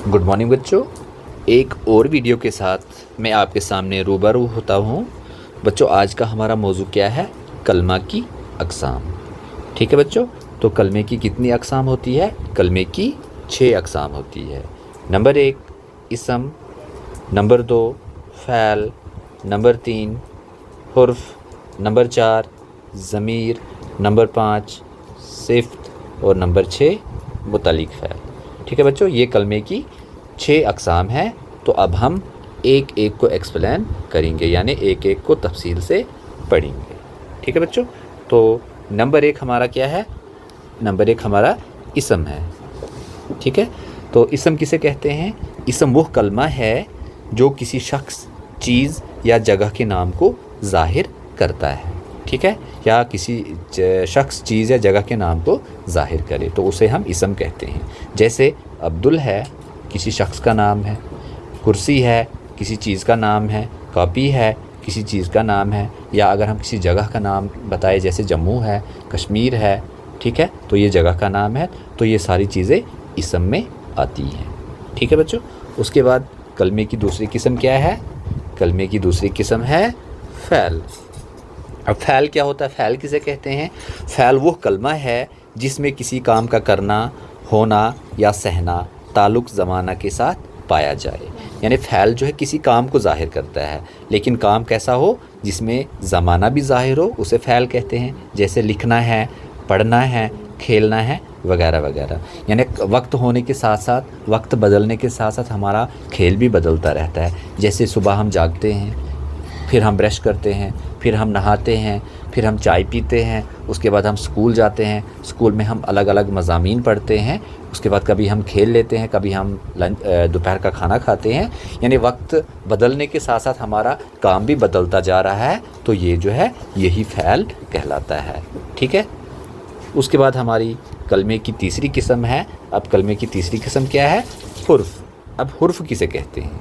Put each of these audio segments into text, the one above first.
Good morning बच्चों, एक और वीडियो के साथ मैं आपके सामने रूबरू होता हूँ। बच्चों, आज का हमारा मौजू क्या है? कलमा की अक़साम। ठीक है बच्चों, तो कलमे की कितनी अक़साम होती है? कलमे की 6 अक़साम होती है। नंबर 1 इसम, नंबर 2 फ़ैल, नंबर 3 हुर्फ़, नंबर 4 ज़मीर, नंबर 5 सिफ़्त और नंबर 6 मुतल्लिक़ फ़ैल। ठीक है बच्चों, ये कलमे की 6 अक़साम हैं। तो अब हम एक एक को एक्सप्लेन करेंगे, यानी एक एक को तफसील से पढ़ेंगे। ठीक है बच्चों, तो नंबर 1 हमारा क्या है? नंबर 1 हमारा इसम है। ठीक है, तो इसम किसे कहते हैं? इसम वो कलमा है जो किसी शख्स, चीज़ या जगह के नाम को ज़ाहिर करता है। ठीक है, या किसी शख्स, चीज़ या जगह के नाम को ज़ाहिर करे तो उसे हम इसम कहते हैं। जैसे अब्दुल है, किसी शख्स का नाम है। कुर्सी है, किसी चीज़ का नाम है। कॉपी है, किसी चीज़ का नाम है। या अगर हम किसी जगह का नाम बताएं, जैसे जम्मू है, कश्मीर है, ठीक है, तो ये जगह का नाम है। तो ये सारी चीज़ें इसम में आती हैं। ठीक है बच्चों, उसके बाद कलमे की दूसरी किस्म क्या है? कलमे की दूसरी किस्म है फ़ैल। अब फ़ैल क्या होता है? फ़ैल किसे कहते हैं? फ़ैल वो कलमा है जिसमें किसी काम का करना, होना या सहना ताल्लुक़ ज़माना के साथ पाया जाए। यानी फ़ैल जो है किसी काम को ज़ाहिर करता है, लेकिन काम कैसा हो जिसमें ज़माना भी ज़ाहिर हो, उसे फ़ैल कहते हैं। जैसे लिखना है, पढ़ना है, खेलना है, वगैरह वगैरह। यानी वक्त होने के साथ साथ, वक्त बदलने के साथ साथ हमारा खेल भी बदलता रहता है। जैसे सुबह हम जागते हैं, फिर हम ब्रश करते हैं, फिर हम नहाते हैं, फिर हम चाय पीते हैं, उसके बाद हम स्कूल जाते हैं। स्कूल में हम अलग अलग मज़ामीन पढ़ते हैं। उसके बाद कभी हम खेल लेते हैं, कभी हम दोपहर का खाना खाते हैं। यानी वक्त बदलने के साथ साथ हमारा काम भी बदलता जा रहा है। तो ये जो है यही फ़ैल कहलाता है। ठीक है, उसके बाद हमारी कलमे की तीसरी किस्म है। अब कलमे की तीसरी किस्म क्या है? हुर्फ़। अब हुर्फ़ किसे कहते हैं?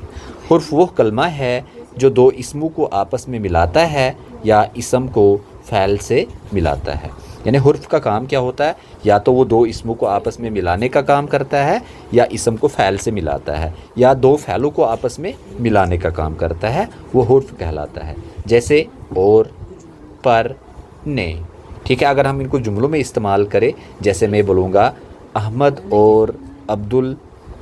हुर्फ़ वो कलमा है जो दो इसमों को आपस में मिलाता है या इसम को फ़ैल से मिलाता है। यानी हुर्फ़ का काम क्या होता है? या तो वो दो इसमों को आपस में मिलाने का काम करता है, या इसम को फ़ैल से मिलाता है, या दो फ़ैलों को आपस में मिलाने का काम करता है। वो हुर्फ़ कहलाता है। जैसे और, पर, ने। ठीक है, अगर हम इनको जुमलों में इस्तेमाल करें, जैसे मैं बोलूँगा अहमद और अब्दुल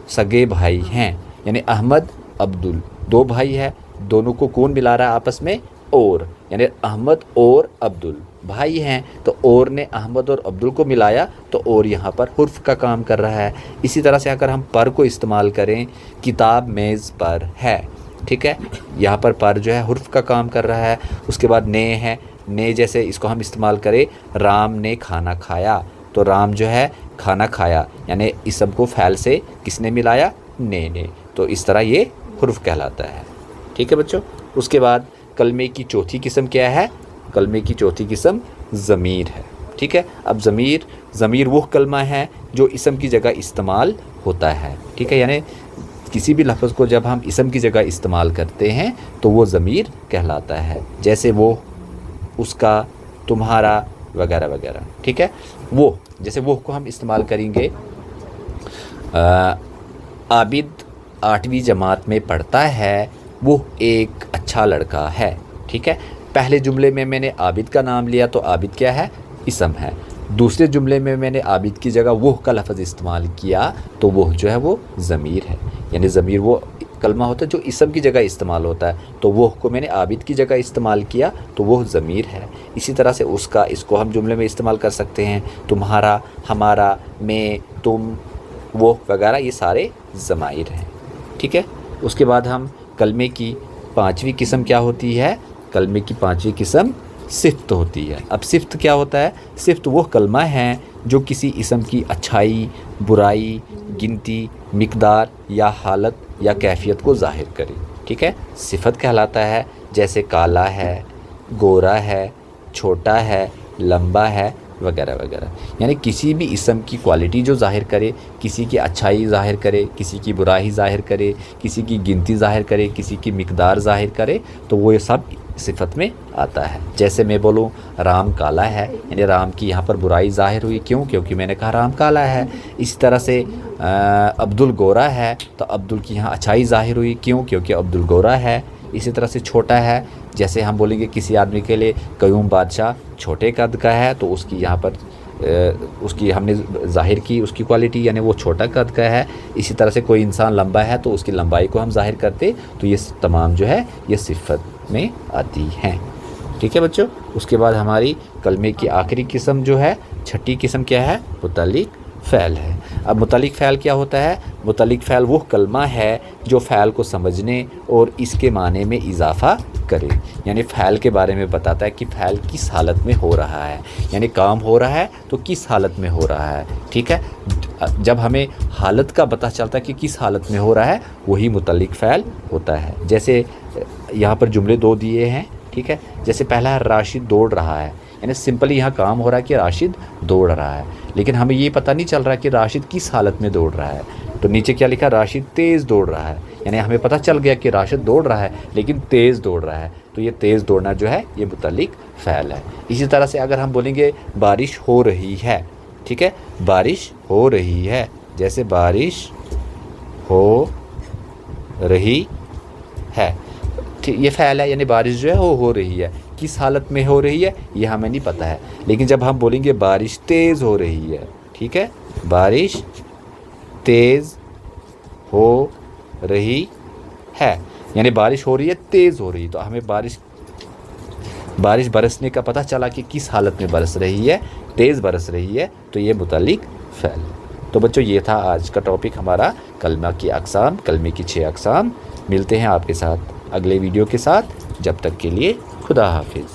सगे भाई हैं। यानी अहमद, अब्दुल दो भाई है, दोनों को कौन मिला रहा है आपस में? और। यानी अहमद और अब्दुल भाई हैं, तो और ने अहमद और अब्दुल को मिलाया, तो और यहाँ पर हुर्फ़ का काम कर रहा है। इसी तरह से अगर हम पर को इस्तेमाल करें, किताब मेज़ पर है, ठीक है, यहाँ पर जो है हुर्फ़ का काम कर रहा है। उसके बाद ने है, ने जैसे इसको हम इस्तेमाल करें, राम ने खाना खाया, तो राम जो है खाना खाया, यानी इस सब को फ़ैल से किसने मिलाया? ने। तो इस तरह ये हुर्फ़ कहलाता है। ठीक है बच्चों, उसके बाद कलमे की चौथी किस्म क्या है? कलमे की चौथी किस्म ज़मीर है। ठीक है, अब ज़मीर वो कलमा है जो इसम की जगह इस्तेमाल होता है। ठीक है, यानी किसी भी लफ्ज़ को जब हम इसम की जगह इस्तेमाल करते हैं तो वो ज़मीर कहलाता है। जैसे वो, उसका, तुम्हारा, वगैरह वगैरह। ठीक है, वो, जैसे वो को हम इस्तेमाल करेंगे, आबिद 8वीं जमात में पढ़ता है, वो एक अच्छा लड़का है। ठीक है, पहले जुमले में मैंने आबिद का नाम लिया, तो आबिद क्या है? इसम है। दूसरे जुमले में मैंने आबिद की जगह वो का लफ्ज़ इस्तेमाल किया, तो वो जो है वो ज़मीर है। यानी ज़मीर वो कलमा होता है जो इसम की जगह इस्तेमाल होता है, तो वो को मैंने आबिद की जगह इस्तेमाल किया, तो वो ज़मीर है। इसी तरह से उसका, इसको हम जुमले में इस्तेमाल कर सकते हैं। तुम्हारा, हमारा, मैं, तुम, वो वगैरह, ये सारे ज़माइर हैं। ठीक है, उसके बाद हम कलमे की 5वीं किस्म क्या होती है? कलमे की 5वीं किस्म सिफ़्त होती है। अब सिफ़्त क्या होता है? सिफ़्त वो कलमा है जो किसी इसम की अच्छाई, बुराई, गिनती, मिक़दार या हालत या कैफ़ियत को ज़ाहिर करे। ठीक है, सिफ़त कहलाता है। जैसे काला है, गोरा है, छोटा है, लंबा है, वगैरह वगैरह। यानी किसी भी इसम की क्वालिटी जो ज़ाहिर करे, किसी की अच्छाई ज़ाहिर करे, किसी की बुराई ज़ाहिर करे, किसी की गिनती ज़ाहिर करे, किसी की मिक़दार ज़ाहिर करे, तो वो ये सब صفت میں آتا ہے. جیسے میں بولوں رام کالا ہے، یعنی رام کی یہاں پر برائی ظاہر ہوئی. کیوں؟ کیونکہ میں نے کہا رام کالا ہے. اسی طرح سے عبدل گورا ہے تو عبدل کی یہاں اچھائی ظاہر ہوئی. کیوں؟ کیونکہ عبدل گورا ہے. اسی طرح سے چھوٹا ہے، جیسے ہم بولیں گے کسی آدمی کے لیے قیوم بادشاہ چھوٹے قد کا ہے تو اس کی یہاں پر اس کی ہم نے ظاہر کی اس کی کوالٹی، یعنی وہ چھوٹا قد کا ہے. اسی طرح سے کوئی انسان لمبا ہے تو اس کی لمبائی کو ہم ظاہر کرتے. تو یہ تمام جو ہے یہ صفت میں آتی ہیں. ٹھیک ہے بچوں. اس کے بعد ہماری کلمے کی آخری قسم جو ہے، چھٹی قسم کیا ہے؟ متعلق فعل ہے. اب متعلق فعل کیا ہوتا ہے؟ متعلق فعل وہ کلمہ ہے جو فعل کو سمجھنے اور اس کے معنی میں اضافہ کرے. یعنی فعل کے بارے میں بتاتا ہے کہ فعل کس حالت میں ہو رہا ہے، یعنی کام ہو رہا ہے تو کس حالت میں ہو رہا ہے. ٹھیک ہے. جب ہمیں حالت کا پتہ چلتا ہے کہ کس حالت میں ہو رہا ہے، وہی متعلق فعل ہوتا ہے. جیسے یہاں پر جملے دو دیے ہیں. ٹھیک ہے. جیسے پہلا ہے راشد دوڑ رہا ہے، یعنی سمپلی یہاں کام ہو رہا ہے کہ راشد دوڑ رہا ہے، لیکن ہمیں یہ پتہ نہیں چل رہا کہ راشد کس حالت میں دوڑ رہا ہے. تو نیچے کیا لکھا؟ راشد تیز دوڑ رہا ہے. یعنی ہمیں پتہ چل گیا کہ راشد دوڑ رہا ہے لیکن تیز دوڑ رہا ہے. تو یہ تیز دوڑنا جو ہے یہ متعلق فعل ہے. اسی طرح سے اگر ہم بولیں گے بارش ہو رہی ہے. ٹھیک ہے. بارش ہو رہی ہے، جیسے بارش ہو رہی ہے، یہ فعل ہے، یعنی بارش جو ہے وہ ہو رہی ہے. کس حالت میں ہو رہی ہے یہ ہمیں نہیں پتہ ہے. لیکن جب ہم بولیں گے بارش تیز ہو رہی ہے، ٹھیک ہے، بارش تیز ہو رہی ہے، یعنی بارش ہو رہی ہے، تیز ہو رہی. تو ہمیں بارش برسنے کا پتہ چلا کہ کس حالت میں برس رہی ہے، تیز برس رہی ہے. تو یہ متعلق فعل. تو بچوں یہ تھا آج کا ٹاپک ہمارا کلمہ کی اقسام، کلمے کی 6 اقسام. ملتے ہیں آپ کے ساتھ اگلے ویڈیو کے ساتھ. جب تک کے لیے خدا حافظ.